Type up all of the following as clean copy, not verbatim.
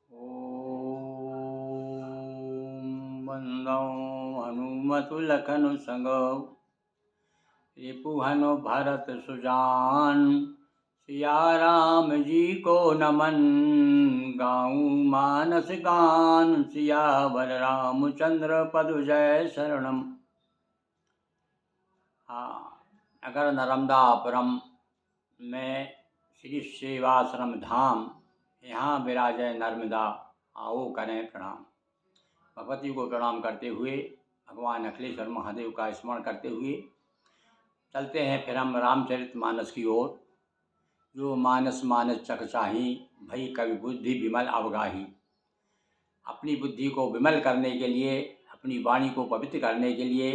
ॐ वन्दौ हनुमतुलखनु संगौ रिपुहनु भरत सुजान। सिया राम जी को नमन गाऊं मानस गान। सियावर रामचंद्र पदु जय शरणम। नगर नर्मदापुरम में श्री सेवाश्रम धाम, यहाँ विराजय नर्मदा, आओ करें प्रणाम। भगवती को प्रणाम करते हुए, भगवान अखिलेश्वर महादेव का स्मरण करते हुए चलते हैं फिर हम रामचरितमानस की ओर। जो मानस मानस चकचाही, भई कवि बुद्धि विमल अवगाही। अपनी बुद्धि को विमल करने के लिए, अपनी वाणी को पवित्र करने के लिए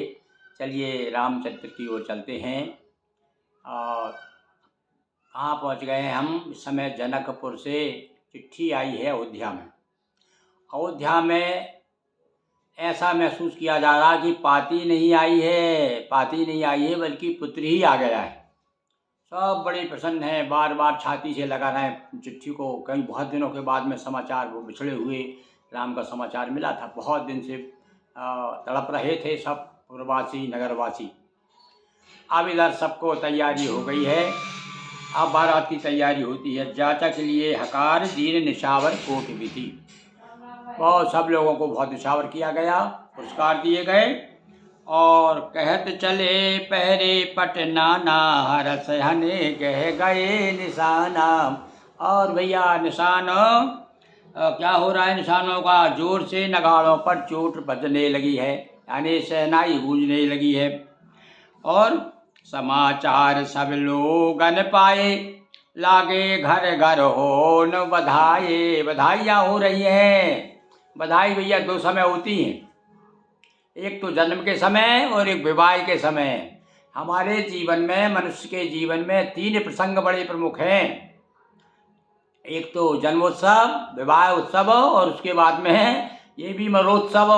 चलिए रामचरित्र की ओर चलते हैं। और कहाँ पहुँच गए हम? इस समय जनकपुर से चिट्ठी आई है अयोध्या में। अयोध्या में ऐसा महसूस किया जा रहा कि पाती नहीं आई है, पाती नहीं आई है, बल्कि पुत्र ही आ गया है। सब बड़े प्रसन्न हैं, बार बार छाती से लगा रहे हैं चिट्ठी को। कई बहुत दिनों के बाद में समाचार, वो बिछड़े हुए राम का समाचार मिला था। बहुत दिन से तड़प रहे थे सब पुरवासी नगरवासी। अब इधर सबको तैयारी हो गई है। अब बारात की तैयारी होती है। जाचा के लिए हकार दीन निशावर कोट विधि। बहुत सब लोगों को बहुत निशावर किया गया, पुरस्कार दिए गए। और कहत चले पहरे पटनाना, हरस हने कह गए निशाना। और भैया निशान क्या हो रहा है? निशानों का जोर से नगाड़ों पर चोट बजने लगी है, यानी शहनाई गूंजने लगी है। और समाचार सब लोगन पाए, लागे घर घर हो न बधाई। बधाइयाँ हो रही हैं। बधाई भैया दो समय होती हैं, एक तो जन्म के समय और एक विवाह के समय। हमारे जीवन में, मनुष्य के जीवन में 3 प्रसंग बड़े प्रमुख हैं। एक तो जन्मोत्सव, विवाह उत्सव, और उसके बाद में है ये भी मरोत्सव।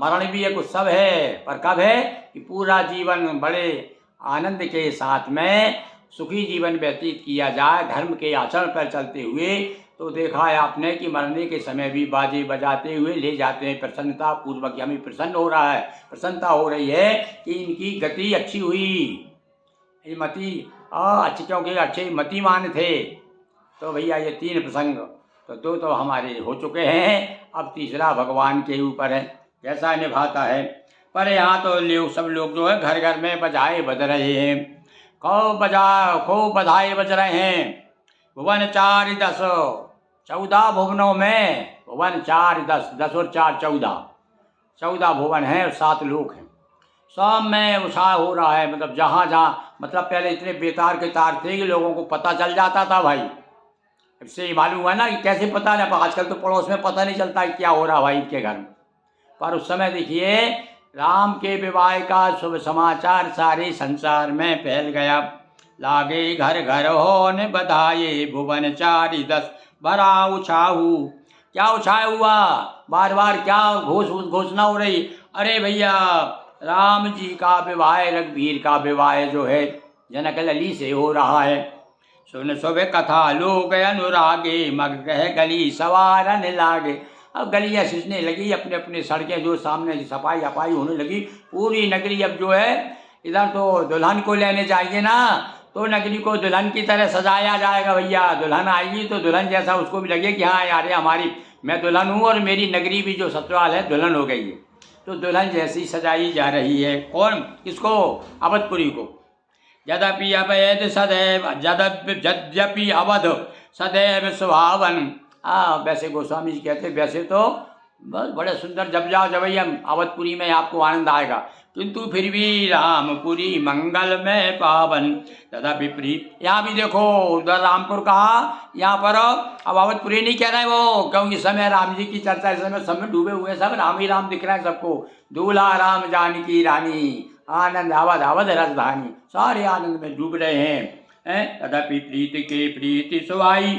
मरण भी एक उत्सव है, पर कब है कि पूरा जीवन बड़े आनंद के साथ में सुखी जीवन व्यतीत किया जाए, धर्म के आचरण पर चलते हुए। तो देखा है आपने कि मरने के समय भी बाजे बजाते हुए ले जाते हैं, प्रसन्नता पूर्वक। हमें प्रसन्न हो रहा है, प्रसन्नता हो रही है कि इनकी गति अच्छी हुई, मति अच्छी, क्योंकि अच्छे मतिमान थे। तो भैया ये 3 प्रसंग तो 2 तो हमारे हो चुके हैं, अब तीसरा भगवान के ऊपर है कैसा निभाता है। पर यहाँ तो सब लोग जो है घर घर में बजाए बज रहे हैं। खूब बधाई बज रहे हैं। भुवन 4 10, 14 भुवनों में, भुवन 4 10, 10 और 4 14 भुवन हैं और 7 लोक हैं। सब में उत्साह हो रहा है। मतलब जहाँ जहाँ, मतलब पहले इतने बेतार के तार थे कि लोगों को पता चल जाता था भाई। इससे ही मालूम हुआ ना कि कैसे पता नहीं। आजकल तो पड़ोस में पता नहीं चलता कि क्या हो रहा भाई इनके घर में। पर उस समय देखिए राम के विवाह का शुभ समाचार सारे संसार में फैल गया। लागे घर घर हो न बधाई, भुवन 4 10 भरा उछाहू। क्या उछाह हुआ? बार बार क्या घोषणा हो रही? अरे भैया राम जी का विवाह, रघुवीर का विवाह जो है जनक लली से हो रहा है। सुन सुबह कथा लोग अनुरागे, मग कह गली सवारन लागे। अब गलियाँ सिंचने लगी, अपने अपने सड़कें जो सामने सफाई अफाई होने लगी। पूरी नगरी अब जो है, इधर तो दुल्हन को लेने जाएंगे ना, तो नगरी को दुल्हन की तरह सजाया जाएगा। भैया दुल्हन आएगी तो दुल्हन जैसा उसको भी लगे कि हाँ यार हमारी, मैं दुल्हन हूँ और मेरी नगरी भी जो ससुराल है दुल्हन हो गई है। तो दुल्हन जैसी सजाई जा रही है। कौन? किसको? अवधपुरी को। यद्यपि अवैध सदैव, यद्यपि अवध सदैव सुहावन। वैसे गोस्वामी जी कहते वैसे तो बस बड़े सुंदर, जब जाओ जब हम अवधपुरी में आपको आनंद आएगा, किंतु फिर भी रामपुरी मंगल में पावन। तथापि प्रीत, यहाँ भी देखो उधर रामपुर कहा, यहाँ पर अब अवधपुरी नहीं कह रहे वो, क्योंकि इस समय राम जी की चर्चा, इस समय सब में डूबे हुए, सब राम ही राम दिख रहे हैं सबको। दूल्हा राम जानकी रानी, आनंद अवध अवध राजधानी, सारे आनंद में डूब रहे हैं। तथापि प्रीति के प्रीति सुहाई,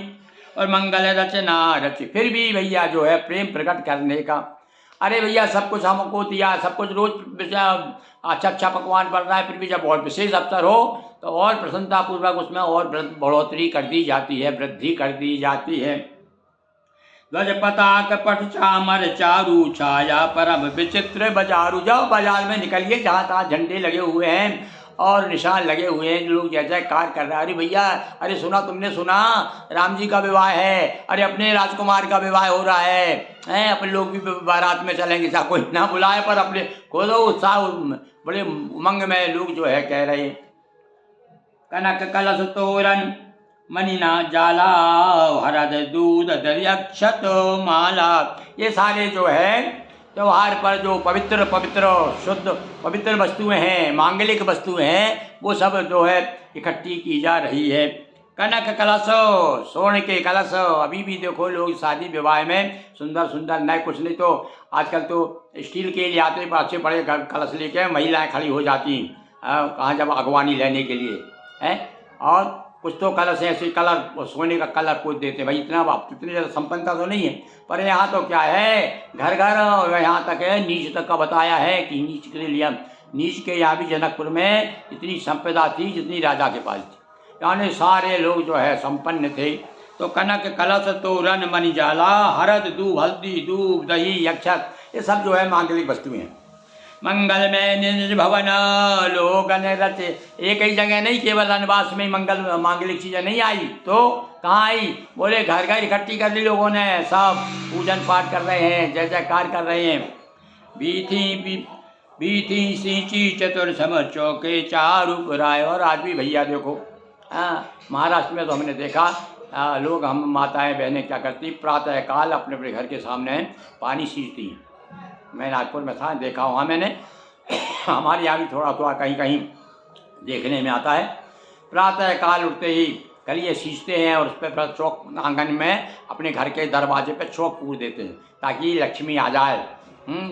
और मंगल रचना रच। फिर भी भैया जो है प्रेम प्रकट करने का, अरे भैया सब कुछ हमको दिया, सब कुछ रोज अच्छा अच्छा पकवान बन रहा है, फिर भी जब और विशेष अवसर हो तो और प्रसन्नता पूर्वक उसमें और बढ़ोतरी कर दी जाती है, वृद्धि कर दी जाती है। ध्वज पताक पट चामर चारू छाया परम विचित्र बाजारू। जाओ बाजार में निकलिए, जहाँ तहाँ झंडे लगे हुए हैं और निशान लगे हुए हैं, लोग जय जयकार कर रहे हैं। अरे भैया, अरे सुना, तुमने सुना राम जी का विवाह है, अरे अपने राजकुमार का विवाह हो रहा है, अपन लोग भी बारात में चलेंगे। चाहे कोई ना बुलाए पर अपने खोलो उत्साह, बड़े उमंग में लोग जो है कह रहे हैं। कनक कलश तोरण मणिना जाला हरद दूध दर्यक्षत माला। ये सारे जो है त्योहार पर जो पवित्र पवित्र शुद्ध पवित्र वस्तुएं हैं, मांगलिक वस्तुएं हैं, वो सब जो है इकट्ठी की जा रही है। कनक कलश, स्वर्ण के कलश। अभी भी देखो लोग शादी विवाह में सुंदर सुंदर, नए कुछ नहीं तो आजकल तो स्टील के लिए आते, अच्छे बड़े कलश लेके महिलाएं खड़ी हो जाती हैं कहाँ, जब अगवानी लेने के लिए हैं। और कुछ तो कलश ऐसे कलर, सोने का कलर पूछ देते। भाई इतना इतनी ज़्यादा संपन्नता तो नहीं है, पर यहाँ तो क्या है, घर घर यहाँ तक है, नीच तक का बताया है कि नीच के लिए, नीच के यहाँ भी जनकपुर में इतनी संपदा थी जितनी राजा के पास थी, यानी सारे लोग जो है संपन्न थे। तो कनक कलश तोरण मणि जाला हरद दूब हल्दी दूब दही अक्षत, ये सब जो है मांगलिक वस्तुएं हैं। मंगल में निज भवन लोगन रच। एक ही जगह नहीं, केवल वनवास में मंगल मांगलिक चीजें नहीं आई, तो कहाँ आई? बोले घर घर इकट्ठी कर ली लोगों ने, सब पूजन पाठ कर रहे हैं, जय जयकार कर रहे हैं। बीथी सींची चतुर्सम चौके चारू पुराए। और आज भी भैया देखो, महाराष्ट्र में तो हमने देखा लोग, हम माताएं बहनें क्या करती, प्रातः काल अपने अपने घर के सामने पानी सींचती हैं। मैं नागपुर में था, देखा वहाँ मैंने। हमारे यहाँ भी थोड़ा थोड़ा कहीं कहीं देखने में आता है। प्रातः काल उठते ही कलिए सींचते हैं और उस पर चौक आंगन में अपने घर के दरवाजे पे चौक पूर देते हैं ताकि लक्ष्मी आ जाए।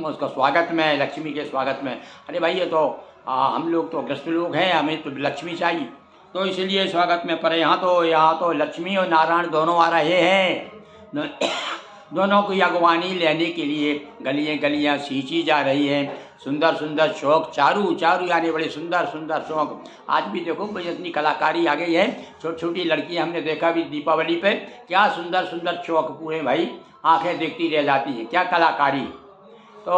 उसका स्वागत में, लक्ष्मी के स्वागत में। अरे भाई, ये तो हम लोग तो ग्रस्त लोग हैं, हमें तो लक्ष्मी चाहिए, तो इसलिए स्वागत में। पर यहाँ तो लक्ष्मी और नारायण दोनों आ रहे हैं। दोनों की अगवानी लेने के लिए गलियाँ गलियाँ सींची जा रही हैं। सुंदर सुंदर चौक चारू चारू, यानी बड़े सुंदर सुंदर चौक। आज भी देखो भाई इतनी कलाकारी आ गई है, छोटी छोटी लड़कियाँ हमने देखा भी दीपावली पे, क्या सुंदर सुंदर चौक पूरे, भाई आंखें देखती रह जाती हैं, क्या कलाकारी। तो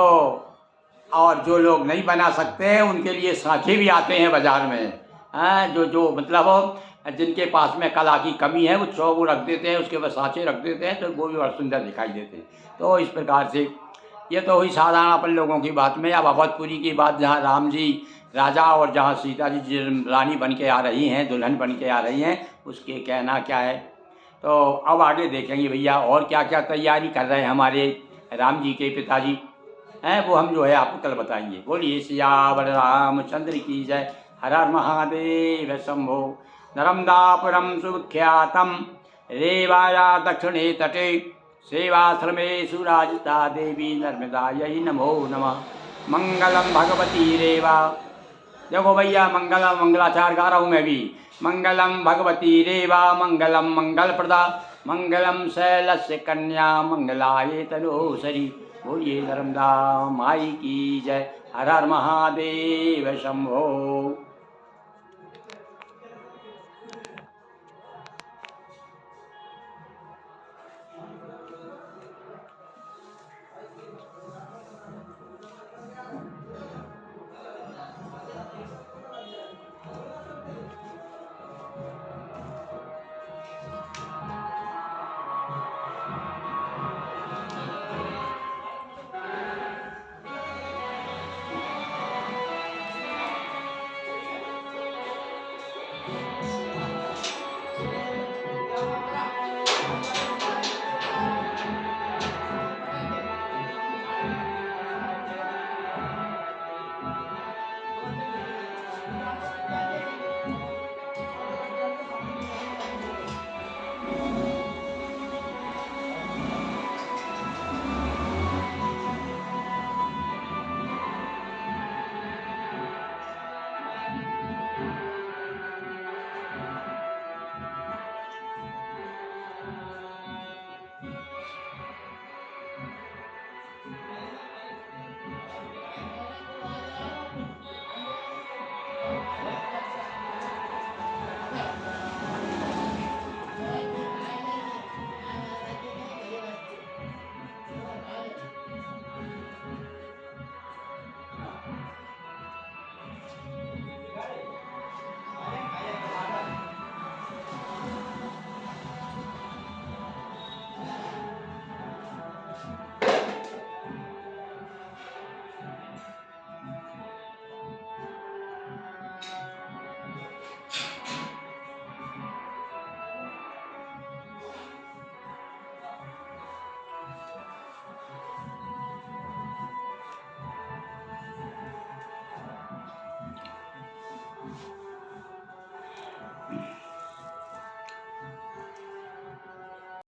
और जो लोग नहीं बना सकते उनके लिए सांचे भी आते हैं बाज़ार में। जो मतलब जिनके पास में कला की कमी है, वो चौक रख देते हैं, उसके बाद सांचे रख देते हैं, तो वो भी बड़ा सुंदर दिखाई देते हैं। तो इस प्रकार से ये तो हुई साधारण अपन लोगों की बात में। अब अवधपुरी की बात, जहाँ राम जी राजा और जहाँ सीता जी रानी बन के आ रही हैं, दुल्हन बन के आ रही हैं, उसके कहना क्या है। तो अब आगे देखेंगे भैया और क्या क्या तैयारी कर रहे हैं हमारे राम जी के पिताजी हैं, वो हम जो है आपको कल बताएंगे। बोलिए सियावर रामचंद्र की जय। हर हर महादेव शंभो। नर्मदापुरम सुविख्यातम रेवाया दक्षिणे तटे सेवाश्रमेषु राजिता देवी नर्मदायै नमो नमः। मंगलम भगवती रेवा। देखो भैया, मंगलम मंगलाचार गा रहा हूँ मैं भी। मंगलम भगवती रेवा मंगलम मंगल प्रदा मंगलम शैलस्य कन्या मंगलाये तनोसरी। बोलिए नर्मदा माई की जय। हर हर महादेव शंभो।